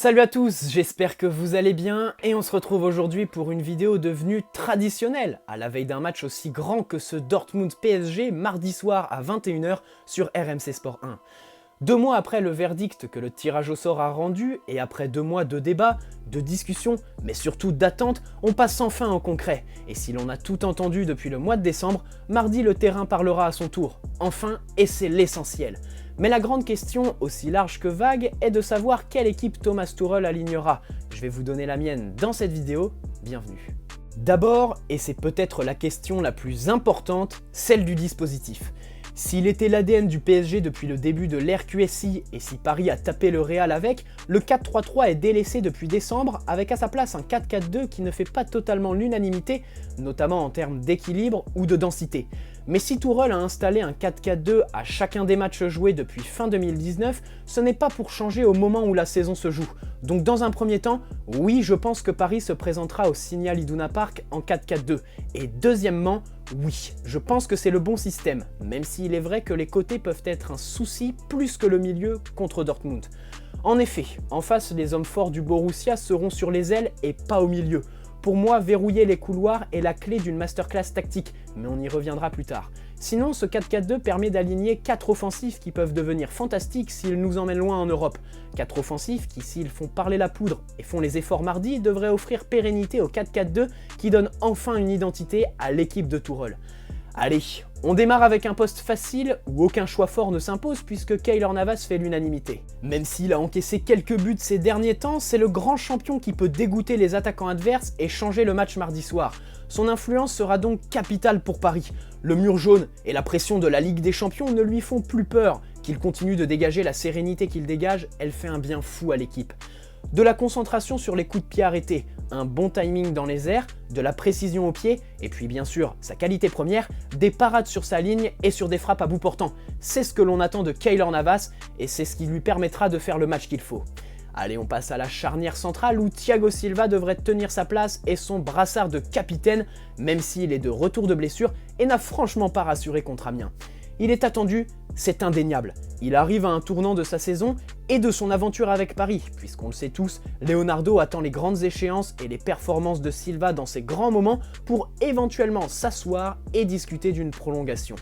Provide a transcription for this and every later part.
Salut à tous, j'espère que vous allez bien et on se retrouve aujourd'hui pour une vidéo devenue traditionnelle à la veille d'un match aussi grand que ce Dortmund-PSG mardi soir à 21h sur RMC Sport 1. 2 mois après le verdict que le tirage au sort a rendu et après 2 mois de débats, de discussions, mais surtout d'attente, on passe enfin au concret. Et si l'on a tout entendu depuis le mois de décembre, mardi le terrain parlera à son tour. Enfin, et c'est l'essentiel. Mais la grande question, aussi large que vague, est de savoir quelle équipe Thomas Tuchel alignera. Je vais vous donner la mienne dans cette vidéo, bienvenue. D'abord, et c'est peut-être la question la plus importante, celle du dispositif. S'il était l'ADN du PSG depuis le début de l'ère QSI et si Paris a tapé le Real avec, le 4-3-3 est délaissé depuis décembre avec à sa place un 4-4-2 qui ne fait pas totalement l'unanimité, notamment en termes d'équilibre ou de densité. Mais si Tuchel a installé un 4-4-2 à chacun des matchs joués depuis fin 2019, ce n'est pas pour changer au moment où la saison se joue. Donc dans un premier temps, oui, je pense que Paris se présentera au Signal Iduna Park en 4-4-2. Et deuxièmement, oui, je pense que c'est le bon système, même s'il est vrai que les côtés peuvent être un souci plus que le milieu contre Dortmund. En effet, en face, les hommes forts du Borussia seront sur les ailes et pas au milieu. Pour moi, verrouiller les couloirs est la clé d'une masterclass tactique, mais on y reviendra plus tard. Sinon, ce 4-4-2 permet d'aligner 4 offensifs qui peuvent devenir fantastiques s'ils nous emmènent loin en Europe. 4 offensifs qui, s'ils font parler la poudre et font les efforts mardi, devraient offrir pérennité au 4-4-2 qui donne enfin une identité à l'équipe de Tuchel. Allez, on démarre avec un poste facile où aucun choix fort ne s'impose puisque Keylor Navas fait l'unanimité. Même s'il a encaissé quelques buts ces derniers temps, c'est le grand champion qui peut dégoûter les attaquants adverses et changer le match mardi soir. Son influence sera donc capitale pour Paris. Le mur jaune et la pression de la Ligue des Champions ne lui font plus peur. Qu'il continue de dégager la sérénité qu'il dégage, elle fait un bien fou à l'équipe. De la concentration sur les coups de pied arrêtés, un bon timing dans les airs, de la précision au pied, et puis bien sûr, sa qualité première, des parades sur sa ligne et sur des frappes à bout portant. C'est ce que l'on attend de Keylor Navas, et c'est ce qui lui permettra de faire le match qu'il faut. Allez, on passe à la charnière centrale où Thiago Silva devrait tenir sa place et son brassard de capitaine, même s'il est de retour de blessure et n'a franchement pas rassuré contre Amiens. Il est attendu, c'est indéniable. Il arrive à un tournant de sa saison et de son aventure avec Paris, puisqu'on le sait tous, Leonardo attend les grandes échéances et les performances de Silva dans ses grands moments pour éventuellement s'asseoir et discuter d'une prolongation.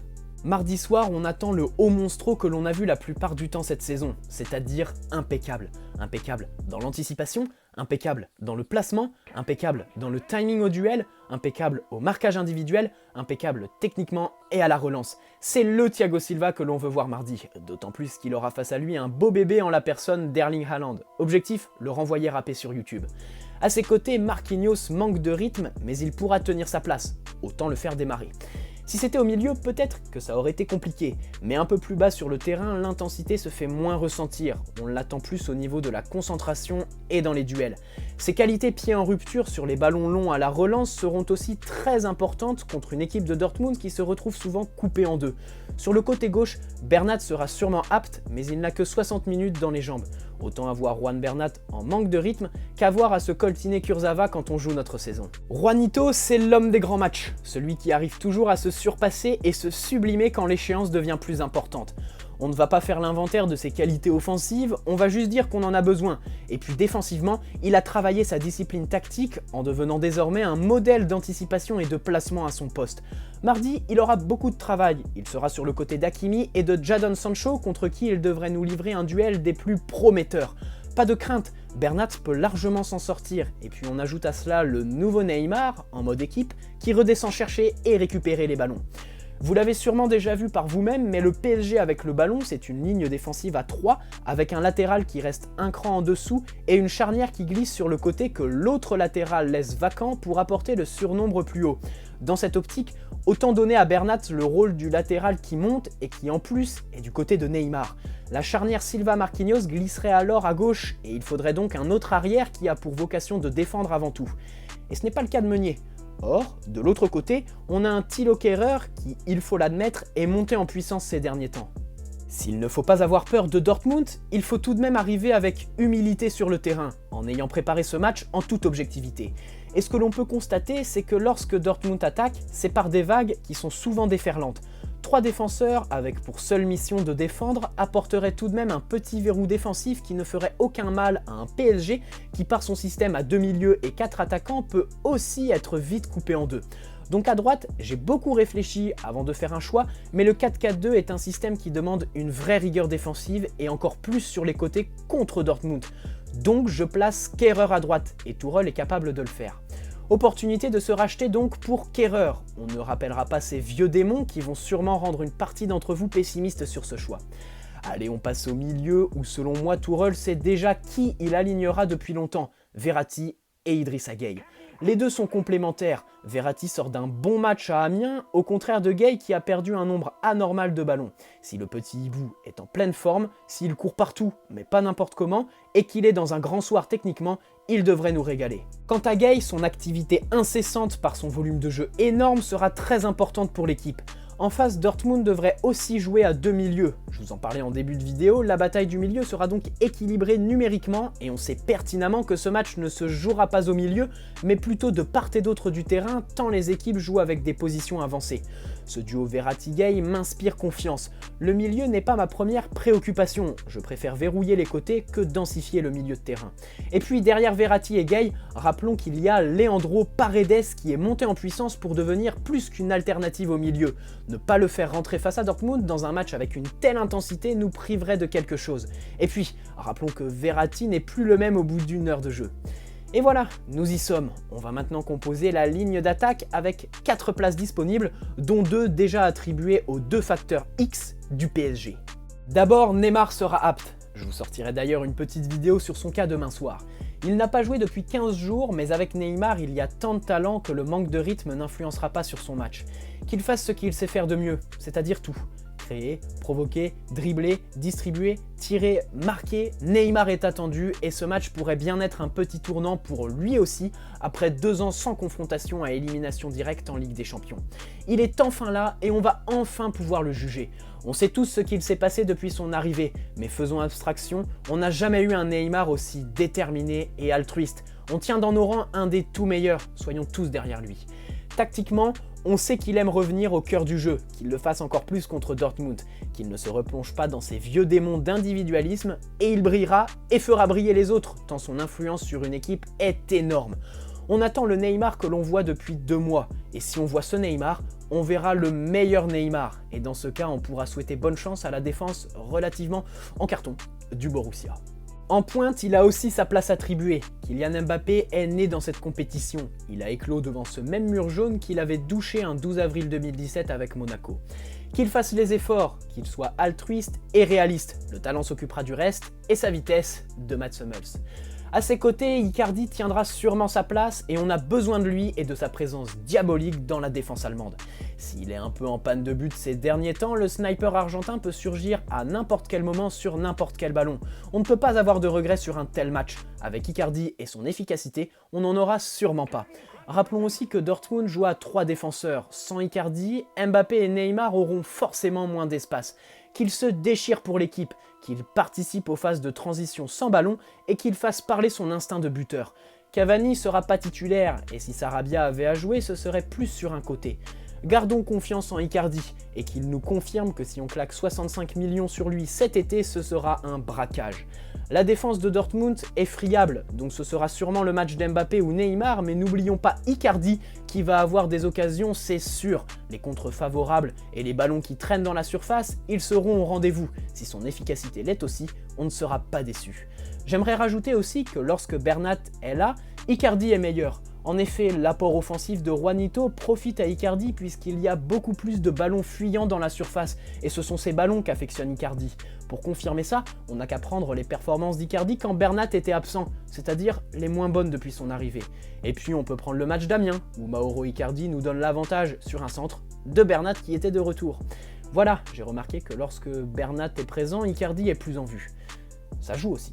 Mardi soir, on attend le haut monstro que l'on a vu la plupart du temps cette saison, c'est-à-dire impeccable. Impeccable dans l'anticipation, impeccable dans le placement, impeccable dans le timing au duel, impeccable au marquage individuel, impeccable techniquement et à la relance. C'est le Thiago Silva que l'on veut voir mardi, d'autant plus qu'il aura face à lui un beau bébé en la personne d'Erling Haaland. Objectif, le renvoyer râpé sur YouTube. À ses côtés, Marquinhos manque de rythme, mais il pourra tenir sa place, autant le faire démarrer. Si c'était au milieu, peut-être que ça aurait été compliqué, mais un peu plus bas sur le terrain, l'intensité se fait moins ressentir, on l'attend plus au niveau de la concentration et dans les duels. Ses qualités pieds en rupture sur les ballons longs à la relance seront aussi très importantes contre une équipe de Dortmund qui se retrouve souvent coupée en deux. Sur le côté gauche, Bernat sera sûrement apte, mais il n'a que 60 minutes dans les jambes. Autant avoir Juan Bernat en manque de rythme qu'avoir à se coltiner Kurzawa quand on joue notre saison. Juanito, c'est l'homme des grands matchs, celui qui arrive toujours à se surpasser et se sublimer quand l'échéance devient plus importante. On ne va pas faire l'inventaire de ses qualités offensives, on va juste dire qu'on en a besoin. Et puis défensivement, il a travaillé sa discipline tactique en devenant désormais un modèle d'anticipation et de placement à son poste. Mardi, il aura beaucoup de travail. Il sera sur le côté d'Hakimi et de Jadon Sancho contre qui il devrait nous livrer un duel des plus prometteurs. Pas de crainte, Bernat peut largement s'en sortir. Et puis on ajoute à cela le nouveau Neymar, en mode équipe, qui redescend chercher et récupérer les ballons. Vous l'avez sûrement déjà vu par vous-même, mais le PSG avec le ballon, c'est une ligne défensive à 3, avec un latéral qui reste un cran en dessous et une charnière qui glisse sur le côté que l'autre latéral laisse vacant pour apporter le surnombre plus haut. Dans cette optique, autant donner à Bernat le rôle du latéral qui monte et qui en plus est du côté de Neymar. La charnière Silva-Marquinhos glisserait alors à gauche et il faudrait donc un autre arrière qui a pour vocation de défendre avant tout. Et ce n'est pas le cas de Meunier. Or, de l'autre côté, on a un Thilo Kehrer qui, il faut l'admettre, est monté en puissance ces derniers temps. S'il ne faut pas avoir peur de Dortmund, il faut tout de même arriver avec humilité sur le terrain, en ayant préparé ce match en toute objectivité. Et ce que l'on peut constater, c'est que lorsque Dortmund attaque, c'est par des vagues qui sont souvent déferlantes. 3 défenseurs, avec pour seule mission de défendre, apporteraient tout de même un petit verrou défensif qui ne ferait aucun mal à un PSG qui, par son système à 2 milieux et 4 attaquants, peut aussi être vite coupé en deux. Donc à droite, j'ai beaucoup réfléchi avant de faire un choix, mais le 4-4-2 est un système qui demande une vraie rigueur défensive et encore plus sur les côtés contre Dortmund. Donc je place Kehrer à droite, et Tuchel est capable de le faire. Opportunité de se racheter donc pour Kehrer. On ne rappellera pas ces vieux démons qui vont sûrement rendre une partie d'entre vous pessimistes sur ce choix. Allez, on passe au milieu où selon moi Tuchel sait déjà qui il alignera depuis longtemps, Verratti et Idrissa Gueye. Les deux sont complémentaires. Verratti sort d'un bon match à Amiens, au contraire de Gueye qui a perdu un nombre anormal de ballons. Si le petit hibou est en pleine forme, s'il court partout, mais pas n'importe comment, et qu'il est dans un grand soir techniquement, il devrait nous régaler. Quant à Gueye, son activité incessante par son volume de jeu énorme sera très importante pour l'équipe. En face, Dortmund devrait aussi jouer à 2 milieux. Je vous en parlais en début de vidéo, la bataille du milieu sera donc équilibrée numériquement et on sait pertinemment que ce match ne se jouera pas au milieu, mais plutôt de part et d'autre du terrain, tant les équipes jouent avec des positions avancées. Ce duo Verratti-Gueye m'inspire confiance. Le milieu n'est pas ma première préoccupation, je préfère verrouiller les côtés que densifier le milieu de terrain. Et puis derrière Verratti et Gueye, rappelons qu'il y a Leandro Paredes qui est monté en puissance pour devenir plus qu'une alternative au milieu. Ne pas le faire rentrer face à Dortmund dans un match avec une telle intensité nous priverait de quelque chose. Et puis, rappelons que Verratti n'est plus le même au bout d'une heure de jeu. Et voilà, nous y sommes. On va maintenant composer la ligne d'attaque avec 4 places disponibles, dont 2 déjà attribuées aux 2 facteurs X du PSG. D'abord, Neymar sera apte. Je vous sortirai d'ailleurs une petite vidéo sur son cas demain soir. Il n'a pas joué depuis 15 jours, mais avec Neymar, il y a tant de talent que le manque de rythme n'influencera pas sur son match. Qu'il fasse ce qu'il sait faire de mieux, c'est-à-dire tout. Créer, provoquer, dribbler, distribuer, tirer, marquer, Neymar est attendu et ce match pourrait bien être un petit tournant pour lui aussi après 2 ans sans confrontation à élimination directe en Ligue des Champions. Il est enfin là et on va enfin pouvoir le juger. On sait tous ce qu'il s'est passé depuis son arrivée, mais faisons abstraction, on n'a jamais eu un Neymar aussi déterminé et altruiste. On tient dans nos rangs un des tout meilleurs, soyons tous derrière lui. Tactiquement, on sait qu'il aime revenir au cœur du jeu, qu'il le fasse encore plus contre Dortmund, qu'il ne se replonge pas dans ses vieux démons d'individualisme, et il brillera et fera briller les autres, tant son influence sur une équipe est énorme. On attend le Neymar que l'on voit depuis 2 mois, et si on voit ce Neymar, on verra le meilleur Neymar, et dans ce cas on pourra souhaiter bonne chance à la défense relativement en carton du Borussia. En pointe, il a aussi sa place attribuée. Kylian Mbappé est né dans cette compétition. Il a éclos devant ce même mur jaune qu'il avait douché un 12 avril 2017 avec Monaco. Qu'il fasse les efforts, qu'il soit altruiste et réaliste. Le talent s'occupera du reste et sa vitesse de Mats Hummels. À ses côtés, Icardi tiendra sûrement sa place et on a besoin de lui et de sa présence diabolique dans la défense allemande. S'il est un peu en panne de but ces derniers temps, le sniper argentin peut surgir à n'importe quel moment sur n'importe quel ballon. On ne peut pas avoir de regrets sur un tel match. Avec Icardi et son efficacité, on n'en aura sûrement pas. Rappelons aussi que Dortmund joue à 3 défenseurs. Sans Icardi, Mbappé et Neymar auront forcément moins d'espace. Qu'ils se déchirent pour l'équipe, qu'il participe aux phases de transition sans ballon et qu'il fasse parler son instinct de buteur. Cavani sera pas titulaire et si Sarabia avait à jouer, ce serait plus sur un côté. Gardons confiance en Icardi et qu'il nous confirme que si on claque 65 millions sur lui cet été, ce sera un braquage. La défense de Dortmund est friable, donc ce sera sûrement le match d'Mbappé ou Neymar, mais n'oublions pas Icardi qui va avoir des occasions, c'est sûr. Les contres favorables et les ballons qui traînent dans la surface, ils seront au rendez-vous. Si son efficacité l'est aussi, on ne sera pas déçu. J'aimerais rajouter aussi que lorsque Bernat est là, Icardi est meilleur. En effet, l'apport offensif de Juanito profite à Icardi puisqu'il y a beaucoup plus de ballons fuyants dans la surface et ce sont ces ballons qu'affectionne Icardi. Pour confirmer ça, on n'a qu'à prendre les performances d'Icardi quand Bernat était absent, c'est-à-dire les moins bonnes depuis son arrivée. Et puis on peut prendre le match d'Amiens, où Mauro Icardi nous donne l'avantage sur un centre de Bernat qui était de retour. Voilà, j'ai remarqué que lorsque Bernat est présent, Icardi est plus en vue. Ça joue aussi.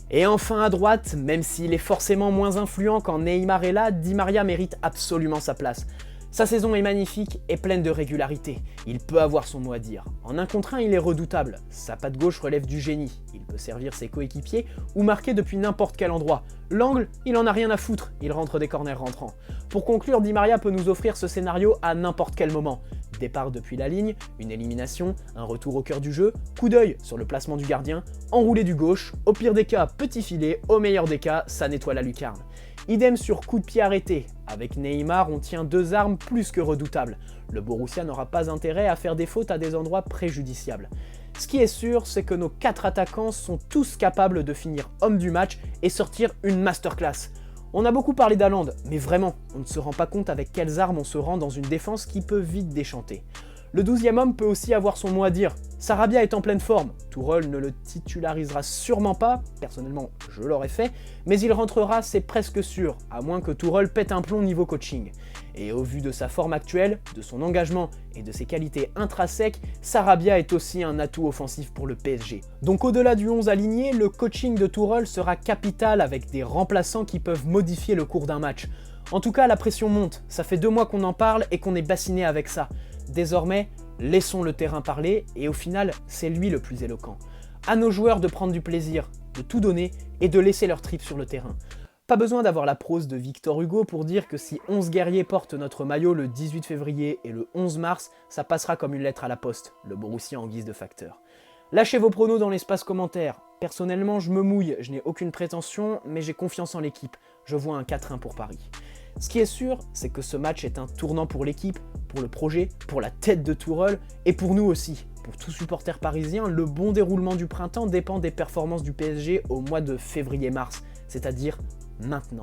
Et enfin à droite, même s'il est forcément moins influent quand Neymar est là, Di Maria mérite absolument sa place. Sa saison est magnifique et pleine de régularité. Il peut avoir son mot à dire. En 1 contre 1, il est redoutable. Sa patte gauche relève du génie. Il peut servir ses coéquipiers ou marquer depuis n'importe quel endroit. L'angle, il en a rien à foutre. Il rentre des corners rentrants. Pour conclure, Di Maria peut nous offrir ce scénario à n'importe quel moment. Départ depuis la ligne, une élimination, un retour au cœur du jeu, coup d'œil sur le placement du gardien, enroulé du gauche, au pire des cas, petit filet, au meilleur des cas, ça nettoie la lucarne. Idem sur coup de pied arrêté. Avec Neymar, on tient deux armes plus que redoutables. Le Borussia n'aura pas intérêt à faire des fautes à des endroits préjudiciables. Ce qui est sûr, c'est que nos 4 attaquants sont tous capables de finir homme du match et sortir une masterclass. On a beaucoup parlé d'Haaland, mais vraiment, on ne se rend pas compte avec quelles armes on se rend dans une défense qui peut vite déchanter. Le 12e homme peut aussi avoir son mot à dire. Sarabia est en pleine forme. Tourelle ne le titularisera sûrement pas, personnellement je l'aurais fait, mais il rentrera, c'est presque sûr, à moins que Tourelle pète un plomb niveau coaching. Et au vu de sa forme actuelle, de son engagement et de ses qualités intrinsèques, Sarabia est aussi un atout offensif pour le PSG. Donc au-delà du 11 aligné, le coaching de Tourelle sera capital avec des remplaçants qui peuvent modifier le cours d'un match. En tout cas, la pression monte, ça fait 2 mois qu'on en parle et qu'on est bassiné avec ça. Désormais, laissons le terrain parler et au final, c'est lui le plus éloquent. À nos joueurs de prendre du plaisir, de tout donner et de laisser leur trip sur le terrain. Pas besoin d'avoir la prose de Victor Hugo pour dire que si 11 guerriers portent notre maillot le 18 février et le 11 mars, ça passera comme une lettre à la poste, le Borussia en guise de facteur. Lâchez vos pronos dans l'espace commentaire. Personnellement, je me mouille, je n'ai aucune prétention, mais j'ai confiance en l'équipe. Je vois un 4-1 pour Paris. Ce qui est sûr, c'est que ce match est un tournant pour l'équipe, pour le projet, pour la tête de Tourelle et pour nous aussi. Pour tout supporter parisien, le bon déroulement du printemps dépend des performances du PSG au mois de février-mars, c'est-à-dire maintenant.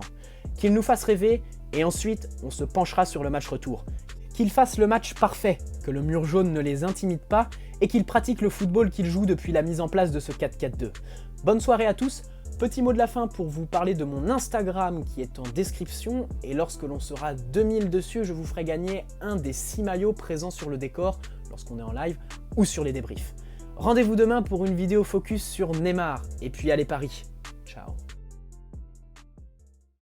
Qu'il nous fasse rêver et ensuite on se penchera sur le match retour. Qu'ils fassent le match parfait, que le mur jaune ne les intimide pas et qu'ils pratiquent le football qu'ils jouent depuis la mise en place de ce 4-4-2. Bonne soirée à tous. Petit mot de la fin pour vous parler de mon Instagram qui est en description et lorsque l'on sera 2000 dessus, je vous ferai gagner un des 6 maillots présents sur le décor lorsqu'on est en live ou sur les débriefs. Rendez-vous demain pour une vidéo focus sur Neymar et puis allez Paris. Ciao.